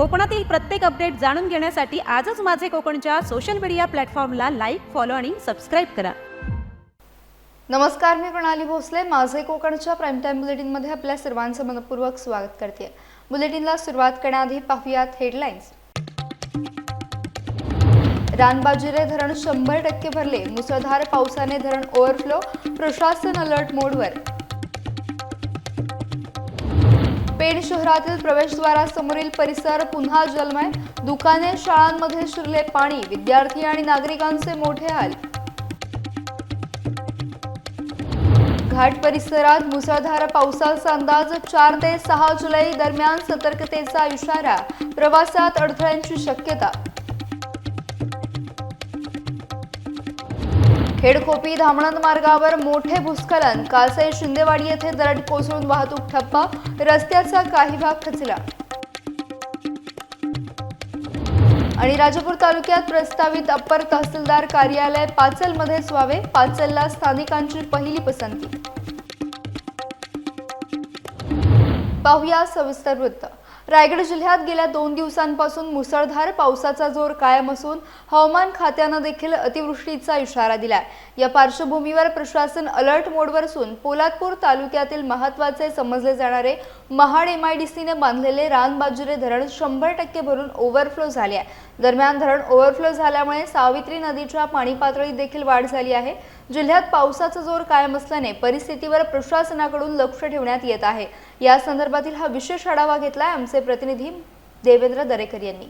कोकणातील प्रत्येक अपडेट जाणून घेण्यासाठी आजच माझे कोकणच्या सोशल मीडिया प्लॅटफॉर्मला लाईक, फॉलो आणि सबस्क्राईब करा. नमस्कार, मी प्रणाली भोसले. माझे कोकणच्या प्राईम टाइम बुलेटिनमध्ये आपल्या सर्वांचं मनपूर्वक स्वागत करते. बुलेटिनला सुरुवात करण्याआधी पाहूयात हेडलाईन्स. रानबाजिरे धरण 100% भरले. मुसळधार पावसाने धरण ओव्हरफ्लो. प्रशासन अलर्ट मोडवर. पेण शहरातील प्रवेशद्वारासमोरील परिसर पुन्हा जलमय. दुकाने, शाळांमध्ये शिरले पाणी. विद्यार्थी आणि नागरिकांचे मोठे हाल. घाट परिसरात मुसळधार पावसाचा अंदाज. 4 ते 6 जुलै दरम्यान सतर्कतेचा इशारा. प्रवासात अडथळ्यांची शक्यता. खेडखोपी धामणद मार्गावर मोठे भूस्खलन. कासई शिंदेवाडी येथे दरड कोसळून वाहतूक ठप्प. रस्त्याचा काही भाग खचला. आणि राजापूर तालुक्यात प्रस्तावित अप्पर तहसीलदार कार्यालय पाचलमध्येच व्हावे. पाचलला स्थानिकांची पहिली पसंती. पाहूया सविस्तर वृत्त. रायगड जिल्ह्यात गेल्या 2 दिवसांपासून मुसळधार पावसाचा जोर कायम असून हवामान खात्यानं देखील अतिवृष्टीचा इशारा दिलाय. या पार्श्वभूमीवर प्रशासन अलर्ट मोडवर असून पोलादपूर तालुक्यातील महत्त्वाचे समजले जाणारे महाड MIDCने बांधलेले रानबाजिरे धरण 100% भरून ओव्हरफ्लो झाले आहे. दरम्यान धरण ओव्हरफ्लो झाल्यामुळे सावित्री नदीच्या पाणी पातळीत देखील वाढ झाली आहे. जिल्ह्यात पावसाचा जोर कायम असल्याने परिस्थितीवर प्रशासनाकडून लक्ष ठेवण्यात येत आहे. या संदर्भातील हा विशेष आढावा घेतलाय आमचे प्रतिनिधी देवेंद्र दरेकर यांनी.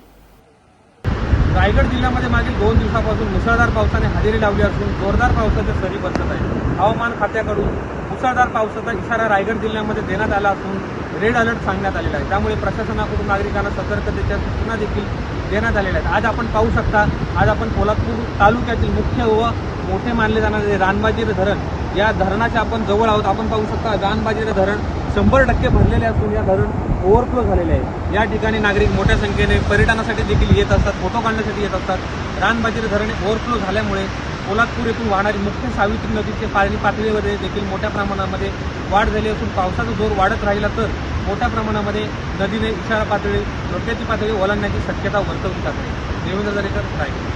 रायगड जिल्ह्यामध्ये मागील 2 दिवसापासून मुसळधार पावसाने हजेरी लावली असून जोरदार पावसाच्या सरी बरसत आहे. हवामान खात्याकडून मुसळधार पावसाचा इशारा रायगड जिल्ह्यामध्ये देण्यात आला असून रेड अलर्ट सांगण्यात आलेला आहे. त्यामुळे प्रशासनाकडून नागरिकांना सतर्कतेच्या सूचना देखील देण्यात आलेल्या आहेत. आज आपण पाहू शकता, आज आपण पोलादपूर तालुक्यातील मुख्य व मोठे मानले जाणारे रानबाजिरे धरण या धरणाच्या आपण जवळ आहोत. आपण पाहू शकता रानबाजिरे धरण 100% भरलेले असून या धरण ओव्हरफ्लो झालेले आहे. या ठिकाणी नागरिक मोठ्या संख्येने पर्यटनासाठी देखील येत असतात, फोटो काढण्यासाठी येत असतात. रानबाजिरे धरण ओव्हरफ्लो झाल्यामुळे पोलादपूर येथून वाहणारी मुख्य सावित्री नदीचे पाणी पातळीमध्ये देखील मोठ्या प्रमाणामध्ये वाढ झाली असून पावसाचा जोर वाढत राहिला तर मोठ्या प्रमाणामध्ये नदीने इशारा पातळी, धोक्याची पातळी ओलांडण्याची शक्यता वर्तवली जाते. देवेंद्र दरेकर, रायगड.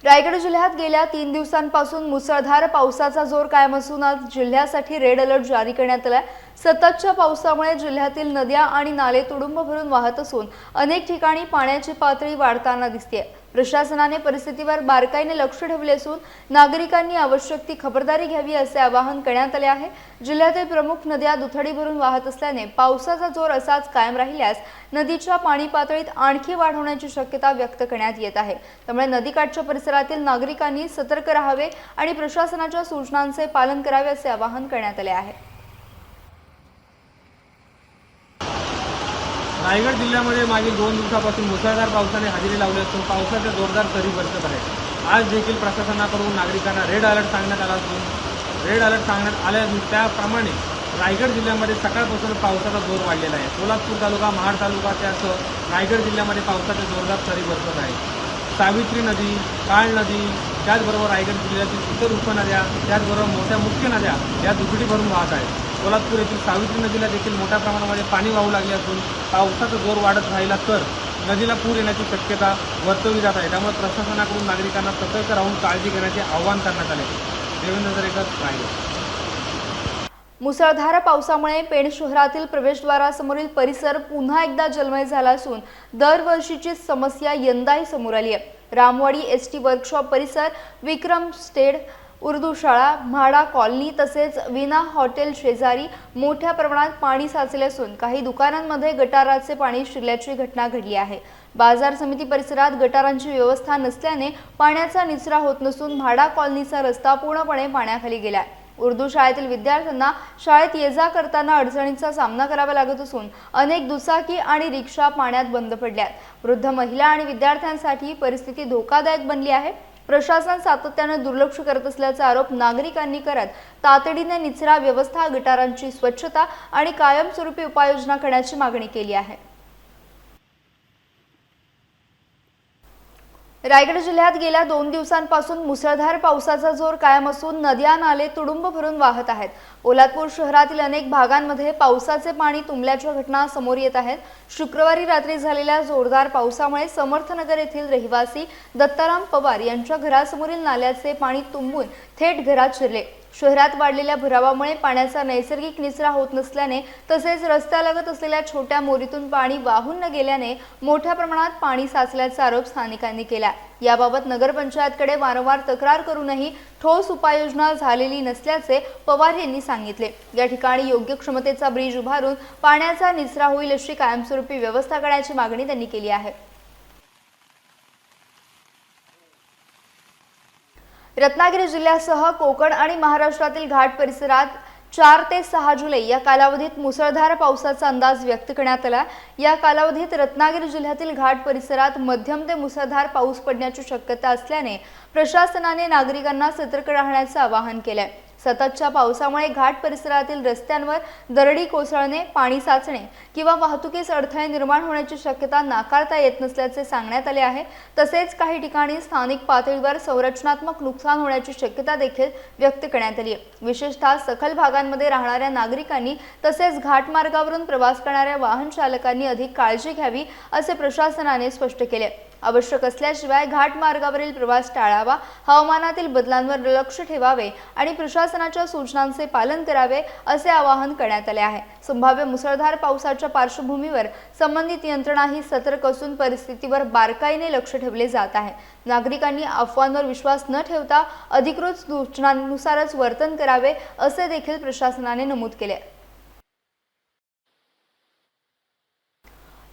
रायगड जिल्ह्यात गेल्या 3 दिवसांपासून मुसळधार पावसाचा जोर कायम असून आज जिल्ह्यासाठी रेड अलर्ट जारी करण्यात आलाय. सततच्या पावसामुळे जिल्ह्यातील नद्या आणि नाले तुडुंब भरून वाहत असून अनेक ठिकाणी पाण्याची पातळी वाढताना दिसते. प्रशासनाने परिस्थितीवर बारकाईने लक्ष ठेवले असून नागरिकांनी आवश्यक ती खबरदारी घ्यावी असे आवाहन करण्यात आले आहे. जिल्ह्यातील प्रमुख नद्या दुथडी भरून वाहत असल्याने पावसाचा जोर असाच कायम राहिल्यास नदीच्या पाणी पातळीत आणखी वाढ होण्याची शक्यता व्यक्त करण्यात येत आहे. त्यामुळे नदीकाठच्या परिसरातील नागरिकांनी सतर्क राहावे आणि प्रशासनाच्या सूचनांचे पालन करावे असे आवाहन करण्यात आले आहे. रायगड जिल्ह्यामध्ये मागील 2 दिवसापासून मुसळधार पावसाने हजेरी लावली असून पावसाच्या जोरदार सरी बरसत आहेत. आज देखील प्रशासनाकडून नागरिकांना रेड अलर्ट सांगण्यात आला असून रेड अलर्ट सांगण्यात आले असून त्याप्रमाणे रायगड जिल्ह्यामध्ये सकाळपासून पावसाचा जोर वाढलेला आहे. पोलादपूर तालुका, महाड तालुका त्यासह रायगड जिल्ह्यामध्ये पावसाच्या जोरदार सरी बरसत आहे. सावित्री नदी, काळ नदी, त्याचबरोबर रायगड जिल्ह्यातील इतर उपनद्या, त्याचबरोबर मोठ्या मुख्य नद्या या दुथडी भरून वाहत आहेत. पोलादपूर येथील सावित्री नदीला देखील मोठ्या प्रमाणामध्ये पाणी वाहू लागले असून पावसाचा जोर वाढत राहिला तर नदीला पूर येण्याची शक्यता वर्तवली जात आहे. त्यामुळे प्रशासनाकडून नागरिकांना सतर्क राहून काळजी घेण्याचे आवाहन करण्यात आले. देवेंद्र दरेकर, रायगड. मुसळधार पावसामुळे पेण शहरातील प्रवेशद्वारासमोरील परिसर पुन्हा एकदा जलमय झाला असून दरवर्षीची समस्या यंदाही समोर आली आहे. रामवाडी ST वर्कशॉप परिसर, विक्रम स्टेड, उर्दू शाळा, म्हाडा कॉलनी तसेच विना हॉटेल शेजारी मोठ्या प्रमाणात पाणी साचले असून काही दुकानांमध्ये गटाराचे पाणी शिरल्याची घटना घडली आहे. बाजार समिती परिसरात गटारांची व्यवस्था नसल्याने पाण्याचा निचरा होत नसून म्हाडा कॉलनीचा रस्ता पूर्णपणे पाण्याखाली गेलाय. उर्दू शाळेतील विद्यार्थ्यांना शाळेत ये-जा करताना अडचणींचा सामना करावा लागत असून अनेक दुचाकी आणि रिक्षा पाण्यात बंद पडल्यात. वृद्ध महिला आणि विद्यार्थ्यांसाठी परिस्थिती धोकादायक बनली आहे. प्रशासन सातत्याने दुर्लक्ष करत असल्याचा आरोप नागरिकांनी करत तातडीने निचरा व्यवस्था, गटारांची स्वच्छता आणि कायमस्वरूपी उपाययोजना करण्याची मागणी केली आहे. रायगड जिल्ह्यात गेल्या 2 दिवसांपासून मुसळधार पावसाचा जोर कायम असून नद्या नाले तुडुंब भरून वाहत आहेत. पोलादपूर शहरातील अनेक भागांमध्ये पावसाचे पाणी तुंबल्याच्या घटना समोर येत आहेत. शुक्रवारी रात्री झालेल्या जोरदार पावसामुळे समर्थनगर येथील रहिवासी दत्ताराम पवार यांच्या घरासमोरील नाल्याचे पाणी तुंबून थेट घरात शिरले. शहरात वाढलेल्या भरावामुळे पाण्याचा नैसर्गिक निचरा होत नसल्याने तसेच रस्त्यालगत असलेल्या छोट्या मोरीतून पाणी वाहून न गेल्याने मोठ्या प्रमाणात पाणी साचल्याचा आरोप स्थानिकांनी केला. याबाबत नगरपंचायतकडे वारंवार तक्रार करूनही ठोस उपाययोजना झालेली नसल्याचे पवार यांनी सांगितले. या ठिकाणी योग्य क्षमतेचा ब्रिज उभारून पाण्याचा निचरा होईल अशी कायमस्वरूपी व्यवस्था करण्याची मागणी त्यांनी केली आहे. रत्नागिरी जिल्ह्यासह कोकण आणि महाराष्ट्रातील घाट परिसरात 4 ते 6 जुलै या कालावधीत मुसळधार पावसाचा अंदाज व्यक्त करण्यात आला. या कालावधीत रत्नागिरी जिल्ह्यातील घाट परिसरात मध्यम ते मुसळधार पाऊस पडण्याची शक्यता असल्याने प्रशासनाने नागरिकांना सतर्क राहण्याचे आवाहन केले आहे. सततच्या पावसामुळे घाट परिसरातील रस्त्यांवर दरडी कोसळणे, पाणी साचणे किंवा वाहतुकीस अडथळे निर्माण होण्याची शक्यता नाकारता येत नसल्याचे सांगण्यात आले आहे. तसेच काही ठिकाणी स्थानिक पातळीवर संरचनात्मक नुकसान होण्याची शक्यता देखील व्यक्त करण्यात आली आहे. विशेषतः सखल भागांमध्ये राहणाऱ्या नागरिकांनी तसेच घाट मार्गावरून प्रवास करणाऱ्या वाहन चालकांनी अधिक काळजी घ्यावी असे प्रशासनाने स्पष्ट केले. आवश्यक असल्याशिवाय घाट मार्गावरील प्रवास टाळावा, हवामानातील बदलांवर लक्ष ठेवावे आणि प्रशासनाच्या सूचनांचे पालन करावे असे आवाहन करण्यात आले आहे. संभाव्य मुसळधार पावसाच्या पार्श्वभूमीवर संबंधित यंत्रणाही सतर्क असून परिस्थितीवर बारकाईने लक्ष ठेवले जात आहे. नागरिकांनी अफवांवर विश्वास न ठेवता अधिकृत सूचनांनुसारच वर्तन करावे असे देखील प्रशासनाने नमूद केले.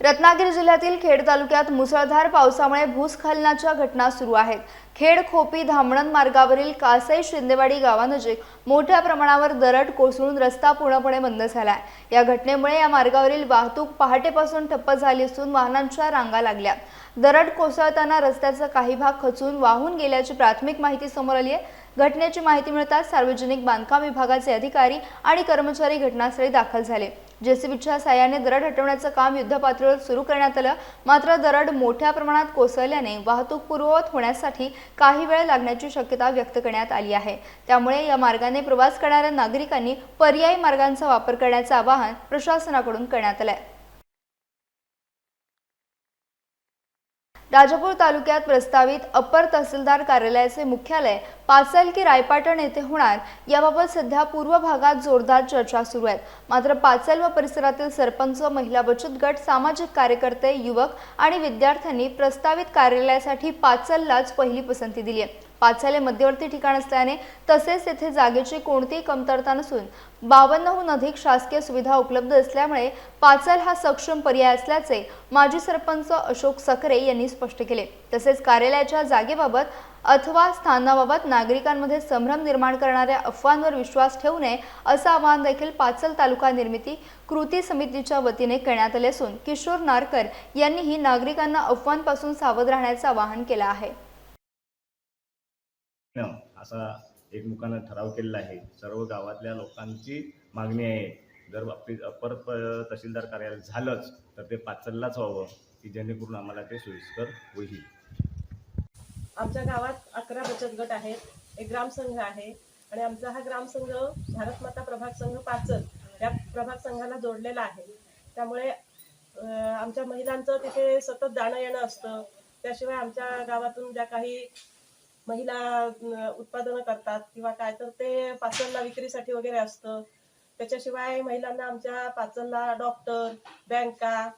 रत्नागिरी जिल्ह्यातील खेड तालुक्यात मुसळधार पावसामुळे भूस्खलनाच्या घटना सुरू आहेत. खेड खोपी धामणन मार्गावरील कासई शिंदेवाडी गावानजीक मोठ्या प्रमाणावर दरड कोसळून रस्ता पूर्णपणे बंद झाला आहे. या घटनेमुळे या मार्गावरील वाहतूक पहाटेपासून ठप्प झाली असून वाहनांच्या रांगा लागल्या. दरड कोसळताना रस्त्याचा काही भाग खचून वाहून गेल्याची प्राथमिक माहिती समोर आली आहे. घटनेची माहिती मिळताच सार्वजनिक बांधकाम विभागाचे अधिकारी आणि कर्मचारी घटनास्थळी दाखल झाले. जेसीबीच्या साहाय्याने दरड हटवण्याचं काम युद्धपातळीवर सुरू करण्यात आलं. मात्र दरड मोठ्या प्रमाणात कोसळल्याने वाहतूक पूर्ववत होण्यासाठी काही वेळ लागण्याची शक्यता व्यक्त करण्यात आली आहे. त्यामुळे या मार्गाने प्रवास करणाऱ्या नागरिकांनी पर्यायी मार्गांचा वापर करण्याचं आवाहन प्रशासनाकडून करण्यात आलं आहे. राजापूर तालुक्यात प्रस्तावित अपर तहसीलदार कार्यालयाचे मुख्यालय पाचल की रायपाटण येथे होणार याबाबत सध्या पूर्व भागात जोरदार चर्चा सुरू आहेत. मात्र पाचल व परिसरातील सरपंच, महिला बचत गट, सामाजिक कार्यकर्ते, युवक आणि विद्यार्थ्यांनी प्रस्तावित कार्यालयासाठी पाचललाच पहिली पसंती दिली आहे. पाचल हे मध्यवर्ती ठिकाण असल्याने तसेच तेथे जागेची कोणतीही कमतरता नसून 52हून अधिक शासकीय सुविधा उपलब्ध असल्यामुळे पाचल हा सक्षम पर्याय असल्याचे माजी सरपंच अशोक सकरे यांनी स्पष्ट केले. तसेच कार्यालयाच्या जागेबाबत अथवा स्थानाबाबत नागरिकांमध्ये संभ्रम निर्माण करणाऱ्या अफवांवर विश्वास ठेवू नये असं आवाहन देखील पाचल तालुका निर्मिती कृती समितीच्या वतीने करण्यात आले असून किशोर नारकर यांनीही नागरिकांना अफवांपासून सावध राहण्याचं आवाहन केलं आहे. असा एकमुखानं ठराव केलेला आहे. सर्व गावातल्या लोकांची मागणी आहे, जर अपर तहसीलदार कार्यालय झालंच तर ते पाचललाच व्हावं, की जेणेकरून आम्हाला ते सोयीस्कर होईल. आमच्या गावात 11 बचत गट आहेत, एक ग्रामसंघ आहे आणि आमचा हा ग्रामसंघ भारत माता प्रभाग संघ पाचल या प्रभाग संघाला जोडलेला आहे. त्यामुळे आमच्या महिलांचं तिथे सतत जाणं येणं असतं. त्याशिवाय आमच्या गावातून ज्या काही महिला उत्पादनं करतात किंवा काय तर ते पाचलला विक्रीसाठी वगैरे असतं. त्याच्याशिवाय महिलांना आमच्या पाचलला डॉक्टर, बँका,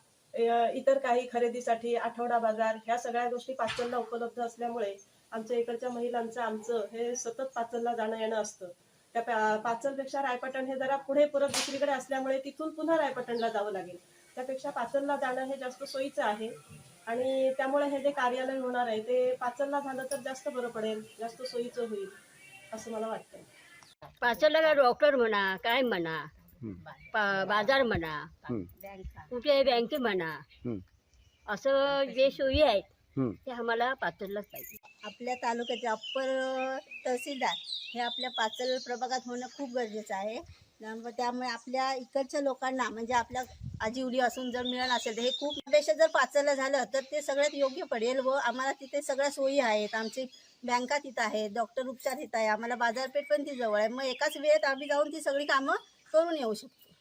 इतर काही खरेदीसाठी आठवडा बाजार ह्या सगळ्या गोष्टी पाचलला उपलब्ध असल्यामुळे आमच्या इकडच्या महिलांचं आमचं हे सतत पाचलला जाणं येणं असतं. त्या पाचलपेक्षा रायपाटण हे जरा पुढे परत दुसरीकडे असल्यामुळे तिथून पुन्हा रायपाटणला जावं लागेल. त्यापेक्षा पाचलला जाणं हे जास्त सोयीचं आहे आणि त्यामुळे हे जे कार्यालय होणार आहे ते पाचलला झालं तर जास्त बरं पडेल, जास्त सोयीचं होईल असं मला वाटतं. पाचलला डॉक्टर म्हणा, काय म्हणा, बाजार म्हणा, कुठे बँके म्हणा, असं जे सोयी आहेत ते आम्हाला पाचललाच पाहिजे. आपल्या तालुक्याचे अप्पर तहसीलदार हे आपल्या पाचल प्रभागात होणं खूप गरजेचं आहे. त्यामुळे आपल्या इकडच्या लोकांना म्हणजे आपल्या आजीवली असून जर मिळालं असेल तर हे खूप पेक्षा जर पाचलं झालं तर ते सगळ्यात योग्य पडेल व आम्हाला तिथे सगळ्या सोयी आहेत. आमची बँका तिथं आहेत, डॉक्टर उपचार तिथं आहे, आम्हाला बाजारपेठ पण ती जवळ आहे. मग एकाच वेळेत आम्ही जाऊन ती सगळी कामं करून येऊ शकतो.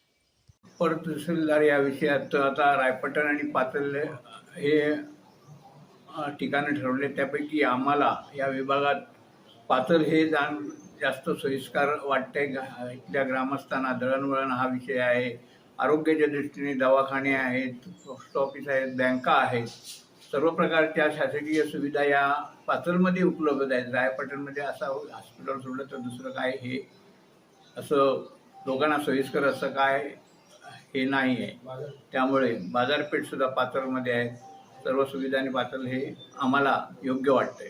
अपर तहसीलदार या विषयात आता रायपटण आणि पातळ हे ठिकाणं ठरवले. त्यापैकी आम्हाला या विभागात पातळ हे जास्त सोयीस्कर वाटते. इथल्या ग्रामस्थांना दळणवळण हा विषय आहे, आरोग्याच्या दृष्टीने दवाखाने आहेत, पोस्ट ऑफिस आहेत, बँका आहेत, सर्व प्रकारच्या शासकीय सुविधा या पातळमध्ये उपलब्ध आहेत. रायपटणमध्ये असा हॉस्पिटल सोडलं तर दुसरं काय हे असं लोकांना सोयीस्कर असं काय हे नाही आहे. त्यामुळे बाजारपेठसुद्धा पातळमध्ये आहे. सर्व सुविधांनी पातळ हे आम्हाला योग्य वाटतंय.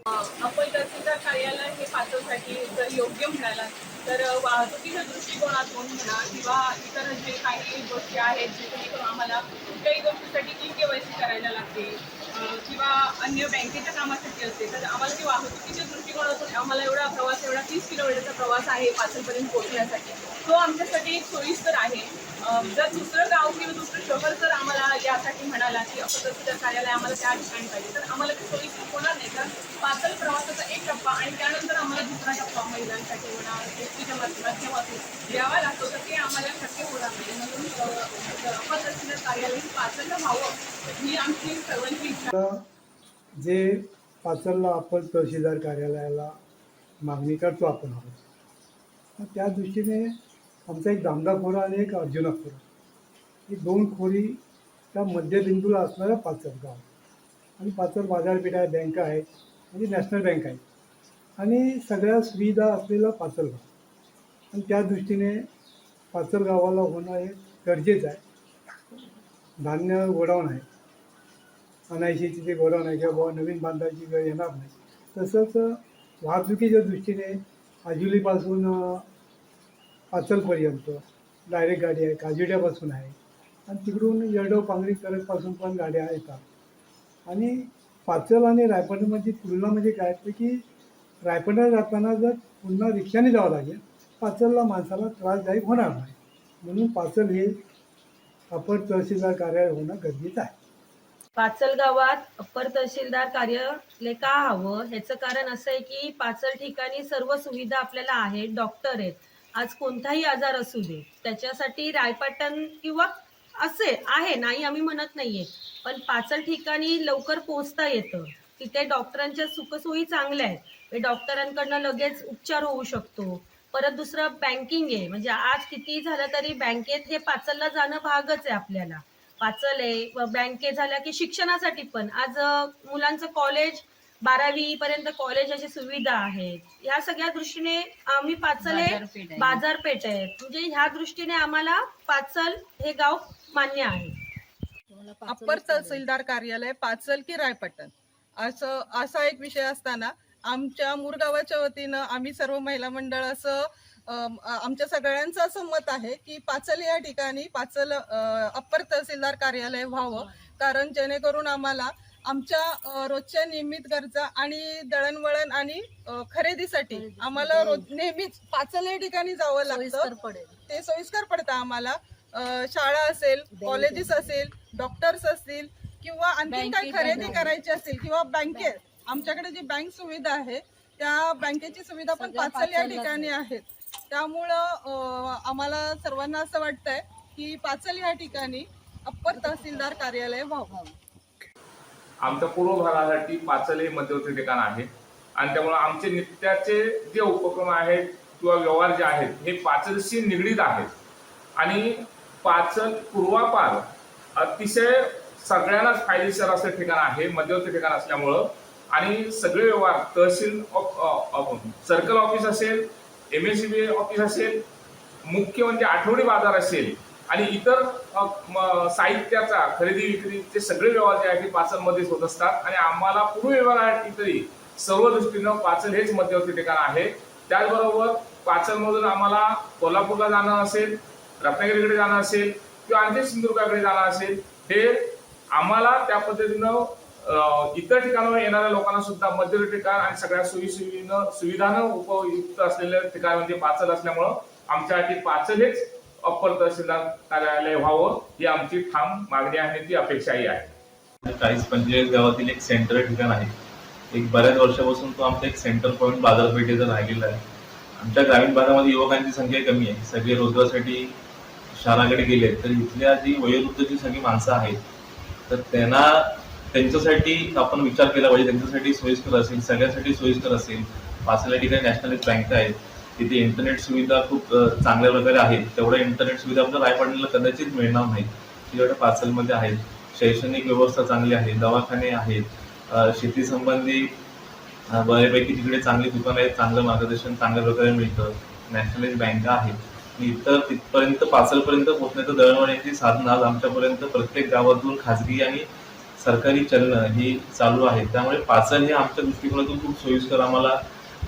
अप्पर तहसीलदार कार्यालय हे पातळसाठी जर योग्य म्हणाला तर वाहतुकीच्या दृष्टिकोनातून म्हणा किंवा इतर जे काही गोष्टी आहेत जेणेकरून आम्हाला कुठल्याही गोष्टीसाठी KYC करायला लागते किंवा अन्य बँकेच्या कामासाठी असते तर आम्हाला ती वाहतुकीच्या दृष्टिकोनातून आम्हाला एवढा 30 किलोमीटरचा प्रवास आहे पाचलपर्यंत पोहोचण्यासाठी. तो आमच्यासाठी एक सोयीस्कर आहे. जर दुसरं गाव किंवा दुसरं शहर जर आम्हाला यासाठी म्हणाला की अप्पर तहसीलदार कार्यालय आम्हाला त्या ठिकाणी पाहिजे तर आम्हाला ते सोयीस्कर होणार नाही. कारण पातळ प्रवासाचा एक टप्पा आणि त्यानंतर आम्हाला दुसरा टप्पा महिलांसाठी म्हणा एसटीच्या माध्यमातून द्यावा लागतो तर ते आम्हाला शक्य होणार नाही. म्हणून अप्पर तहसीलदार कार्यालय पातळला व्हावं ही आमची सर्वांची इच्छा. जे पाचलला आपण तहसीलदार कार्यालयाला मागणी करतो आपण आहोत, त्या दृष्टीने आमचा एक दामदा खोरा आणि एक अर्जुना खोरा ही दोन खोरीच्या मध्यबिंदूला असणारं पाचल गाव आणि पाचल बाजारपेठ आहे, बँका आहेत म्हणजे नॅशनल बँक आहे आणि सगळ्या सुविधा असलेलं पाचल गाव आणि त्या दृष्टीने पाचल गावाला होणं हे गरजेचं आहे. धान्य गोडाऊन आहे, अनायशीचे जे गोडाऊन आहे किंवा बाबा नवीन बांधायची वेळ येणार नाही. तसंच वाहतुकीच्या दृष्टीने आजुलीपासून पाचलपर्यंत डायरेक्ट गाडी आहे, काजिड्यापासून आहे आणि तिकडून येरडव पांगरी करतपासून पण गाड्या येतात. आणि पाचल आणि रायपटणमध्ये तुलना म्हणजे काय तर की रायपटण जाताना जर पुन्हा रिक्षाने जावं लागेल, पाचलला माणसाला त्रासदायक होणार नाही. म्हणून पाचल हे अपर तहसीलदार कार्यालय होणं गरजेचं आहे. पाचल गावात अप्पर तहसीलदार कार्यालय का हवं ह्याचं कारण असं आहे की पाचल ठिकाणी सर्व सुविधा आपल्याला आहेत, डॉक्टर आहेत. आज कोणताही आजार असू दे त्याच्यासाठी रायपटण किंवा असे आहे नाही आम्ही म्हणत नाहीये, पण पाचल ठिकाणी लवकर पोहोचता येतं. तिथे डॉक्टरांच्या सुखसोयी चांगल्या आहेत, डॉक्टरांकडनं लगेच उपचार होऊ शकतो. परत दुसरं बँकिंग आहे, म्हणजे आज किती झालं तरी बँकेत हे पाचलला जाणं भागच आहे आपल्याला. पाचल आहे, बँकेत झाल्या की शिक्षणासाठी पण आज मुलांचं कॉलेज 12वी पर्यंत कॉलेज अशी सुविधा आहेत. या सगळ्या दृष्टीने आम्ही पाचल हे बाजारपेठ आहेत, म्हणजे ह्या दृष्टीने आम्हाला पाचल हे गाव मान्य आहे. अप्पर तहसीलदार कार्यालय पाचल की रायपटण असा एक विषय असताना आमच्या मुरगावाच्या वतीनं आम्ही सर्व महिला मंडळ असं आमच्या सगळ्यांचं असं मत आहे की पाचल या ठिकाणी पाचल अप्पर तहसीलदार कार्यालय व्हावं. कारण जेणेकरून आम्हाला आमच्या रोजच्या नियमित गरजा आणि दळणवळण आणि खरेदीसाठी आम्हाला नेहमीच पाचल या ठिकाणी जावं लागतं. ते सोयीस्कर पडतं आम्हाला. शाळा असेल, कॉलेजेस असेल, डॉक्टर्स असतील किंवा आणखी काही खरेदी करायची असेल किंवा बँकेत आमच्याकडे जी बँक सुविधा आहे त्या बँकेची सुविधा पण पाचल या ठिकाणी आहेत. त्यामुळं आम्हाला सर्वांना असं वाटतंय की पाचल या ठिकाणी अप्पर तहसीलदार कार्यालय व्हावं. आमच्या पूर्व भागासाठी पाचल हे मध्यवर्ती ठिकाण आहे आणि त्यामुळे आमचे नित्याचे जे उपक्रम आहेत किंवा व्यवहार जे आहेत हे पाचलशी निगडीत आहेत. आणि पाचल पूर्वापार अतिशय सगळ्यांनाच फायदेशीर असं ठिकाण आहे, मध्यवर्ती ठिकाण असल्यामुळं. आणि सगळे व्यवहार तहसील सर्कल ऑफिस असेल, MSCB ऑफिस असेल, मुख्य म्हणजे आठवडी बाजार असेल आणि इतर साहित्याचा खरेदी विक्रीचे सगळे व्यवहार जे आहेत ते पाचलमध्येच होत असतात. आणि आम्हाला पूर्व व्यवहारासाठी तरी सर्व दृष्टीनं पाचल हेच मध्यवर्ती ठिकाण आहे. त्याचबरोबर पाचलमधून आम्हाला कोल्हापूरला जाणं असेल, रत्नागिरीकडे जाणं असेल किंवा आणखी सिंधुदुर्गाकडे जाणं असेल, हे आम्हाला त्या पद्धतीनं इतर ठिकाणावर येणाऱ्या लोकांना सुद्धा मध्यवर्ती ठिकाण आणि सगळ्या सुविधानं उपयुक्त असलेलं ठिकाण म्हणजे पाचल असल्यामुळं आमच्यासाठी पाचल हेच अप्पर तहसीलदार कार्यालय व्हावं ही आमची ठाम मागणी आहे, ती अपेक्षाही आहे. 40-45 गावातील एक सेंटर ठिकाण आहे. एक बऱ्याच वर्षापासून तो आमचा एक सेंटर पॉईंट बाजारपेठेचा राहिलेला आहे. आमच्या ग्रामीण भागामध्ये युवकांची संख्या कमी आहे. सगळे रोजगारासाठी शहराकडे गेले, तर इथल्या जी वयोवृद्धची सगळी माणसं आहेत, तर त्यांच्यासाठी आपण विचार केला पाहिजे. त्यांच्यासाठी सोयीस्कर असेल, सगळ्यासाठी सोयीस्कर असेल. पाचल्या ठिकाणी नॅशनलाइज बँक आहेत, तिथे इंटरनेट सुविधा खूप चांगल्या प्रकारे आहेत. तेवढ्या इंटरनेट सुविधा आपल्या रायपाडीला कदाचित मिळणार नाही, जेवढ्या पाचलमध्ये आहेत. शैक्षणिक व्यवस्था चांगली आहे, दवाखाने आहेत, शेती संबंधी बऱ्यापैकी तिकडे चांगली दुकानं आहेत, चांगलं मार्गदर्शन चांगल्या प्रकारे मिळतं. नॅशनलाइज बँका आहेत. इतर तिथपर्यंत पाचलपर्यंत पोहोचण्याचं दळणवळणाची साधनं आज आमच्यापर्यंत प्रत्येक गावातून खाजगी आणि सरकारी चलनं ही चालू आहे. त्यामुळे पाचल हे आमच्या दृष्टिकोनातून खूप सोयीस्कर आम्हाला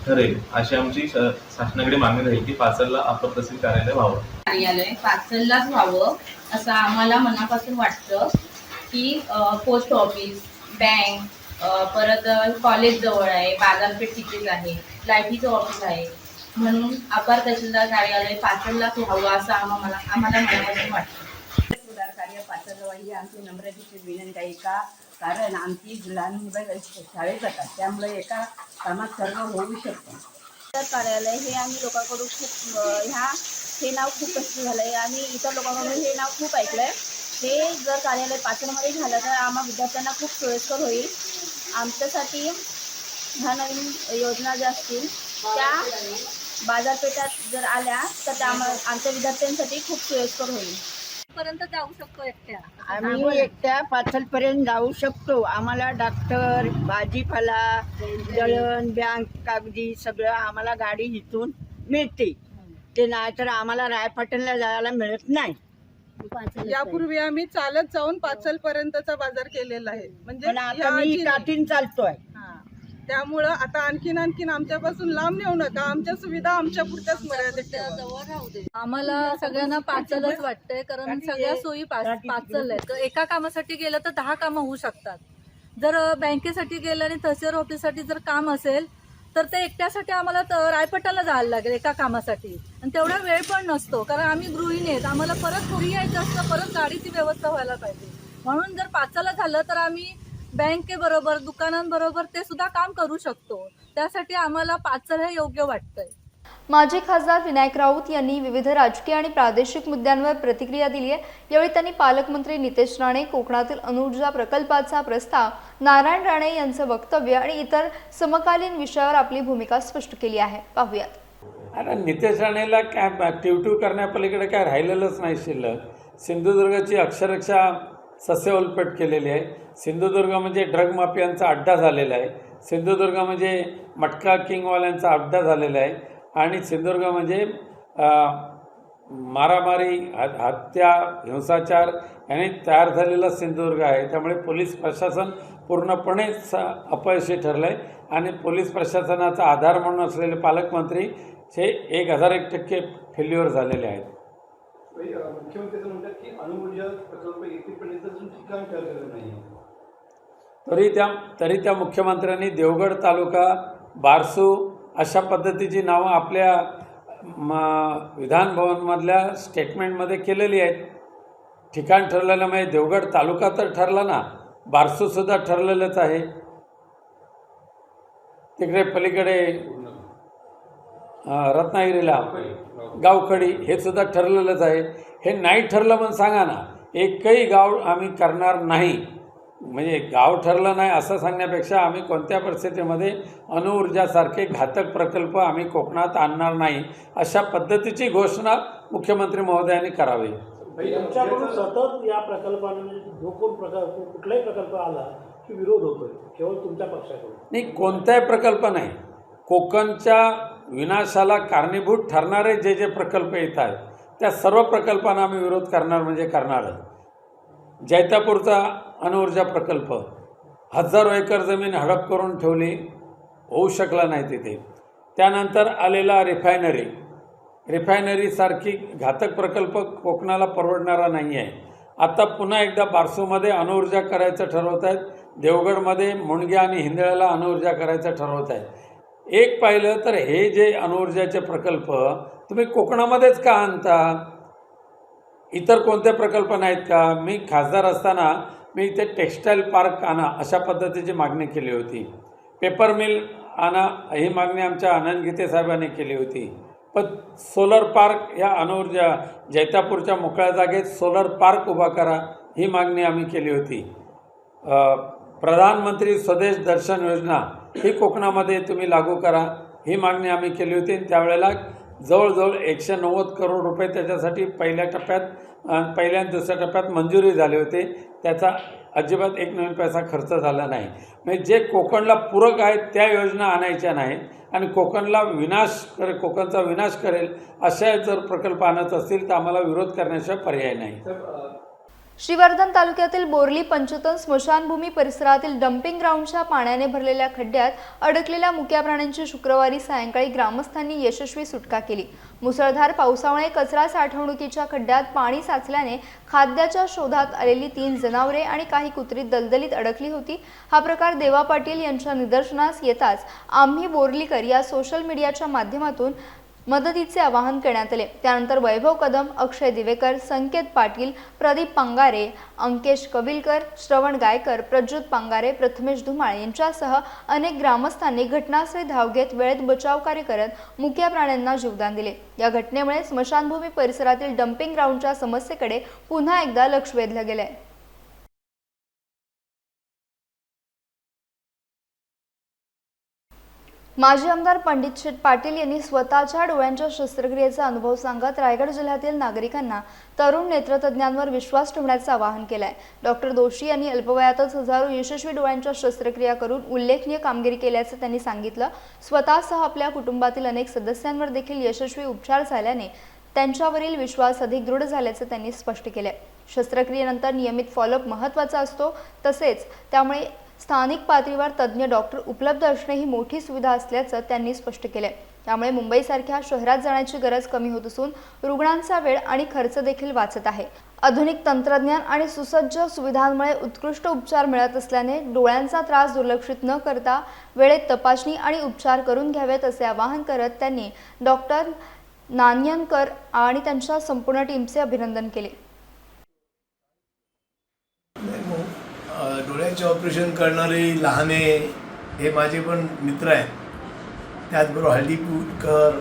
ठरेल अशी आमची शासनाकडे मागणी राहील की पाचलला अपर तहसील कार्यालय व्हावं. कार्यालय पाचललाच व्हावं असं आम्हाला मनापासून वाटतं की पोस्ट ऑफिस, बँक, परत कॉलेज जवळ आहे, बाजारपेठ तिथेच आहे, लाईटीचं ऑफिस आहे, म्हणून अपर तहसीलदार कार्यालय पाचललाच व्हावं असं आम्हाला मनापासून वाटतं. सुधार कार्य पाचलवा ही आमची नम्रतेची विनंती आहे. का कारण आमची लहान मुलं शाळेत जातात, त्यामुळे एका कामात सर्व होऊ शकतं. तर कार्यालय हे आम्ही लोकांकडून खूप हे नाव खूप प्रसिद्ध झालं आहे आणि इतर लोकांकडून हे नाव खूप ऐकलं आहे. हे जर कार्यालय पाचलमध्ये झालं तर आम्हा विद्यार्थ्यांना खूप सोयीस्कर होईल. आमच्यासाठी ह्या नवीन योजना ज्या असतील त्या बाजारपेठात जर आल्या तर त्या आमच्या विद्यार्थ्यांसाठी खूप सोयीस्कर होईल. पर्यंत जाऊ शकतो एकट्या. आम्ही एकट्या पाचलपर्यंत जाऊ शकतो. आम्हाला डॉक्टर, भाजीपाला, दळण, बँक, कागदी सगळं आम्हाला गाडी इथून मिळते. ते नाही तर आम्हाला रायपाटणला जायला मिळत नाही. यापूर्वी आम्ही चालत जाऊन पाचल पर्यंतचा बाजार केलेला आहे. पण आता मी काठीन चालतोय. त्यामुळं आता आणखीन आमच्यापासून लांब नेऊ नका. आमच्या सुविधा आमच्या पुरत्याच मर्यादित ठेवा. आम्हाला सगळ्यांना पाचलच वाटतंय, कारण सगळ्या सोयी पाचल आहेत. तर एका कामासाठी गेलं तर 10 कामं होऊ शकतात. जर बँकेसाठी गेलं आणि तहसील ऑफिससाठी जर काम असेल तर ते एकट्यासाठी आम्हाला रायपटाला जायला लागेल एका कामासाठी, आणि तेवढा वेळ पण नसतो, कारण आम्ही गृहिणी आहेत. आम्हाला परत घरी यायचं असतं, परत गाडीची व्यवस्था व्हायला पाहिजे. म्हणून जर पाचला झालं तर आम्ही बँकेबरोबर, दुकानांबरोबर ते सुद्धा काम करू शकतो. त्यासाठी आम्हाला पाचल हे योग्य वाटतंय. माजी खासदार विनायक राऊत यांनी विविध राजकीय आणि प्रादेशिक मुद्द्यांवर प्रतिक्रिया दिली आहे. यावेळी त्यांनी पालकमंत्री नितेश राणे, कोकणातील अणुऊर्जा प्रकल्पाचा प्रस्ताव, नारायण राणे यांचं वक्तव्य आणि इतर समकालीन विषयावर आपली भूमिका स्पष्ट केली आहे. पाहूयात. आता नितेश राणेला काय टिवटिव करण्यापलीकडे काय राहिलेलंच नाही शिल्लक. सिंधुदुर्गची अक्षरशः सस्यउलपट केलेली आहे. सिंधुदुर्ग म्हणजे ड्रग माफियांचा अड्डा झालेला आहे. सिंधुदुर्ग म्हणजे मटका किंगवाल्यांचा अड्डा झालेला आहे. आणि सिंधुदुर्ग म्हणजे मारामारी, हत्या, हिंसाचार यांनी तयार झालेला सिंधुदुर्ग आहे. त्यामुळे पोलीस प्रशासन पूर्णपणे अपयशी ठरलं आहे आणि पोलीस प्रशासनाचा आधार म्हणून असलेले पालकमंत्री हे 1001% फेल्युअर झालेले आहेत. मुख्यमंत्री म्हणतात की अणुऊर्जा प्रकल्प येथेपर्यंत ठिकाण ठरलेलं नाही. तरी त्या मुख्यमंत्र्यांनी देवगड तालुका, बारसू अशा पद्धतीची नावं आपल्या विधानभवनमधल्या स्टेटमेंटमध्ये केलेली आहेत. ठिकाण ठरलेलं म्हणजे देवगड तालुका तर ठरला ना, बारसूसुद्धा ठरलेलंच आहे. तिकडे पलीकडे रत्नागिरीला गावखडी हे सुद्धा ठरलेलंच आहे. हे नाही ठरलं म्हणून सांगा ना. एकही गाव आम्ही करणार नाही, म्हणजे गाव ठरलं नाही असं सांगण्यापेक्षा आम्ही कोणत्या परिस्थितीमध्ये अणुऊर्जासारखे घातक प्रकल्प आम्ही कोकणात आणणार नाही अशा पद्धतीची घोषणा मुख्यमंत्री महोदयांनी करावी. आमच्याकडून सतत या प्रकल्पाने जो कोण कुठलाही प्रकल्प आला की विरोध होतोय, केवळ तुमच्या पक्षाकडून नाही. कोणताही प्रकल्प नाही. कोकणच्या विनाशाला कारणीभूत ठरणारे जे जे प्रकल्प येत आहेत त्या सर्व प्रकल्पांना आम्ही विरोध करणार म्हणजे करणारच. जैतापूरचा अणुऊर्जा प्रकल्प 1000 एकर जमीन हडप करून ठेवली, होऊ शकला नाही तिथे. त्यानंतर आलेला रिफायनरीसारखी घातक प्रकल्प कोकणाला परवडणारा नाही आहे. आता पुन्हा एकदा बारसूमध्ये अणुऊर्जा करायचं ठरवत आहेत. देवगडमध्ये मुणग्या आणि हिंदळ्याला अणुऊर्जा करायचं ठरवत आहे. एक पाहिलं तर हे जे अणुऊर्जाचे प्रकल्प तुम्ही कोकणामध्येच का आणता? इतर कोणते प्रकल्प नाहीत का? मी खासदार असताना मी इथे टेक्स्टाईल पार्क आणा अशा पद्धतीची मागणी केली होती. पेपर मिल आणा ही मागणी आमच्या आनंद गीते साहेबांनी केली होती. पण सोलर पार्क या अणुऊर्जा जैतापूरच्या मोकळ्या जागेत सोलर पार्क उभा करा ही मागणी आम्ही केली होती. प्रधानमंत्री स्वदेश दर्शन योजना ही कोकणामध्ये तुम्ही लागू करा ही मागणी आम्ही केली होती. त्यावेळेला जवळजवळ 190 करोड रुपये त्याच्यासाठी पहिल्या आणि दुसऱ्या टप्प्यात मंजुरी झाली होती. त्याचा अजिबात एक नवीन पैसा खर्च झाला नाही. म्हणजे जे कोकणला पूरक आहेत त्या योजना आणायच्या नाहीत आणि कोकणचा विनाश करेल अशा जर प्रकल्प आणत असतील तर आम्हाला विरोध करण्याशिवाय पर्याय नाही. श्रीवर्धन तालुक्यातील बोर्ली पंचतन स्मशानभूमी परिसरातील डम्पिंग ग्राउंडच्या पाण्याने भरलेल्या खड्ड्यात अडकलेल्या मुक्या प्राण्यांची शुक्रवारी सायंकाळी ग्रामस्थांनी यशस्वी सुटका केली. मुसळधार पावसामुळे कचरा साठवणुकीच्या खड्ड्यात पाणी साचल्याने खाद्याच्या शोधात आलेली 3 जनावरे आणि काही कुत्री दलदलीत अडकली होती. हा प्रकार देवा पाटील यांच्या निदर्शनास येताच आम्ही बोर्लीकर या सोशल मीडियाच्या माध्यमातून मदतीचे आवाहन करण्यात आले. त्यानंतर वैभव कदम, अक्षय दिवेकर, संकेत पाटील, प्रदीप पांगारे, अंकेश कविलकर, श्रवण गायकर, प्रज्योत पांगारे, प्रथमेश धुमाळ यांच्यासह अनेक ग्रामस्थांनी घटनास्थळी धाव घेत वेळेत बचाव कार्य करत मुक्या प्राण्यांना जीवदान दिले. या घटनेमुळे स्मशानभूमी परिसरातील डम्पिंग ग्राउंडच्या समस्येकडे पुन्हा एकदा लक्ष वेधलं गेलंय. माजी आमदार पंडित शेठ पाटील यांनी स्वतःच्या डोळ्यांच्या शस्त्रक्रियेचा अनुभव सांगत रायगड जिल्ह्यातील नागरिकांना तरुण नेत्रतज्ञांवर विश्वास ठेवण्याचं आवाहन केलं आहे. डॉक्टर दोशी यांनी अल्पवयातच हजारो यशस्वी डोळ्यांच्या शस्त्रक्रिया करून उल्लेखनीय कामगिरी केल्याचं त्यांनी सांगितलं. स्वतःसह आपल्या कुटुंबातील अनेक सदस्यांवर देखील यशस्वी उपचार झाल्याने त्यांच्यावरील विश्वास अधिक दृढ झाल्याचं त्यांनी स्पष्ट केलं. शस्त्रक्रियेनंतर नियमित फॉलोअप महत्त्वाचा असतो. तसेच त्यामुळे स्थानिक पातळीवर तज्ज्ञ डॉक्टर उपलब्ध असणे ही मोठी सुविधा असल्याचं त्यांनी स्पष्ट केले. त्यामुळे मुंबईसारख्या शहरात जाण्याची गरज कमी होत असून रुग्णांचा वेळ आणि खर्च देखील वाचत आहे. आधुनिक तंत्रज्ञान आणि सुसज्ज सुविधांमुळे उत्कृष्ट उपचार मिळत असल्याने डोळ्यांचा त्रास दुर्लक्षित न करता वेळेत तपासणी आणि उपचार करून घ्यावेत असे आवाहन करत त्यांनी डॉक्टर नान्यनकर आणि त्यांच्या संपूर्ण टीमचे अभिनंदन केले. डोळ्याचे ऑपरेशन करणारे लहाने हे माझे पण मित्र आहेत. त्याचबरोबर हळदीपूरकर,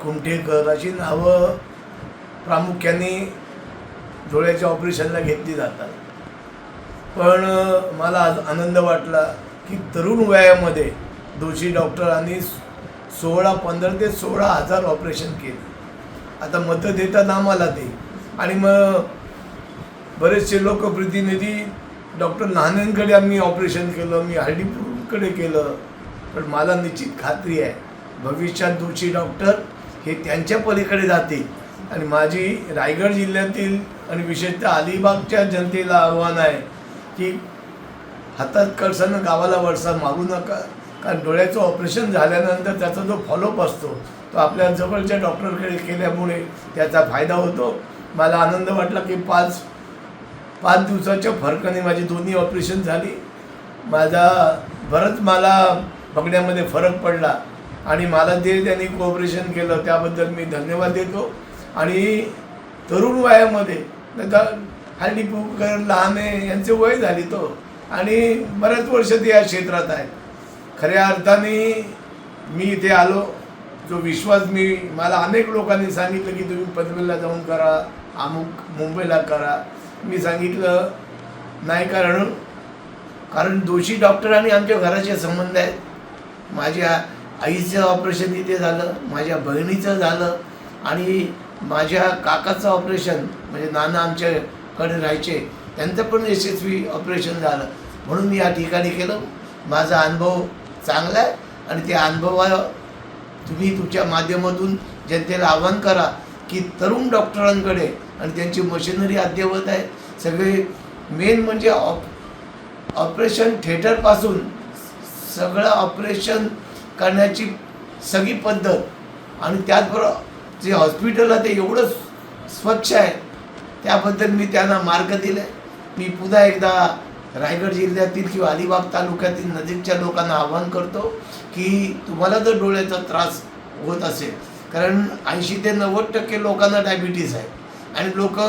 कुमठेकर अशी नावं प्रामुख्याने डोळ्याच्या ऑपरेशनला घेतली जातात. पण मला आज आनंद वाटला की तरुण वयामध्ये दोषी डॉक्टरांनी 15 ते 16,000 ऑपरेशन केले. आता मतं देतात आम्हाला ते, आणि मग बरेचसे लोकप्रतिनिधी डॉक्टर लहानांकडे आम्ही ऑपरेशन केलं, मी हळदीपूरकडे केलं. पण मला निश्चित खात्री आहे भविष्यात दोषी डॉक्टर हे त्यांच्या पलीकडे जातील. आणि माझी रायगड जिल्ह्यातील आणि विशेषतः अलिबागच्या जनतेला आव्हान आहे की हातात कळसानं गावाला वळसा मागू नका. कारण डोळ्याचं ऑपरेशन झाल्यानंतर त्याचा जो फॉलोअप असतो तो आपल्या जवळच्या डॉक्टरकडे केल्यामुळे त्याचा फायदा होतो. मला आनंद वाटला की 5 दिवसाच्या फरकाने माझी दोन्ही ऑपरेशन झाली. बरंच मला बघण्यामध्ये फरक पडला आणि मला ते त्यांनी कोऑपरेशन केलं त्याबद्दल मी धन्यवाद देतो. आणि तरुण वयामध्ये हळदीपूरकर, लहाने यांचे वय झाली तो, आणि बरेच वर्ष ते या क्षेत्रात आहेत. खऱ्या अर्थाने मी इथे आलो, जो विश्वास मला अनेक लोकांनी सांगितलं की तुम्ही पनवेलला जाऊन करा, मुंबईला करा. मी सांगितलं नाही, कारण दोषी डॉक्टर आणि आमच्या घराचे संबंध आहेत. माझ्या आईचं ऑपरेशन इथे झालं, माझ्या बहिणीचं झालं, आणि माझ्या काकाचं ऑपरेशन म्हणजे नाना आमच्याकडे राहायचे त्यांचं पण यशस्वी ऑपरेशन झालं. म्हणून मी या ठिकाणी केलं. माझा अनुभव चांगला आहे आणि त्या अनुभवाला तुम्ही तुमच्या माध्यमातून जनतेला आवाहन करा की तरुण डॉक्टरांकडे, आणि त्यांची मशिनरी अद्ययावत आहे. सगळे मेन म्हणजे ऑपरेशन थिएटरपासून सगळं ऑपरेशन करण्याची सगळी पद्धत, आणि त्याचबरोबर जे हॉस्पिटल आहे ते एवढं स्वच्छ आहे त्याबद्दल मी त्यांना मार्ग दिले. मी पुन्हा एकदा रायगड जिल्ह्यातील किंवा अलिबाग तालुक्यातील नजीकच्या लोकांना आवाहन करतो की तुम्हाला जर डोळ्याचा त्रास होत असेल, कारण 80 ते 90% लोकांना डायबिटीज आहे आणि लोक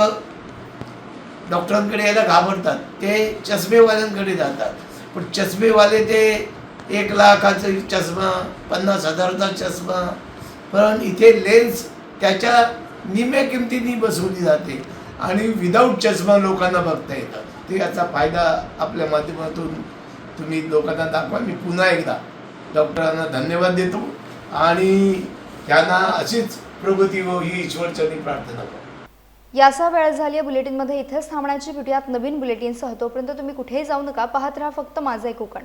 डॉक्टरांकडे यायला घाबरतात, ते चष्मेवाल्यांकडे जातात. पण चष्मेवाले ते 1 लाखाचा चष्मा, 50,000चा चष्मा, पण इथे लेन्स त्याच्या निम्म्या किमतीने बसवली जाते आणि विदाऊट चष्मा लोकांना बघता येतं. ते याचा फायदा आपल्या माध्यमातून तुम्ही लोकांना दाखवा. मी पुन्हा एकदा डॉक्टरांना धन्यवाद देतो आणि त्यांना अशीच प्रगती हो ही ईश्वरचरणी प्रार्थना करतो. याचा वेळ झाली आहे. बुलेटिनमध्ये इथेच थांबण्याची भेटूयात नवीन बुलेटिनसह. तोपर्यंत तुम्ही कुठेही जाऊ नका. पाहत राहा फक्त माझं एक कोकण.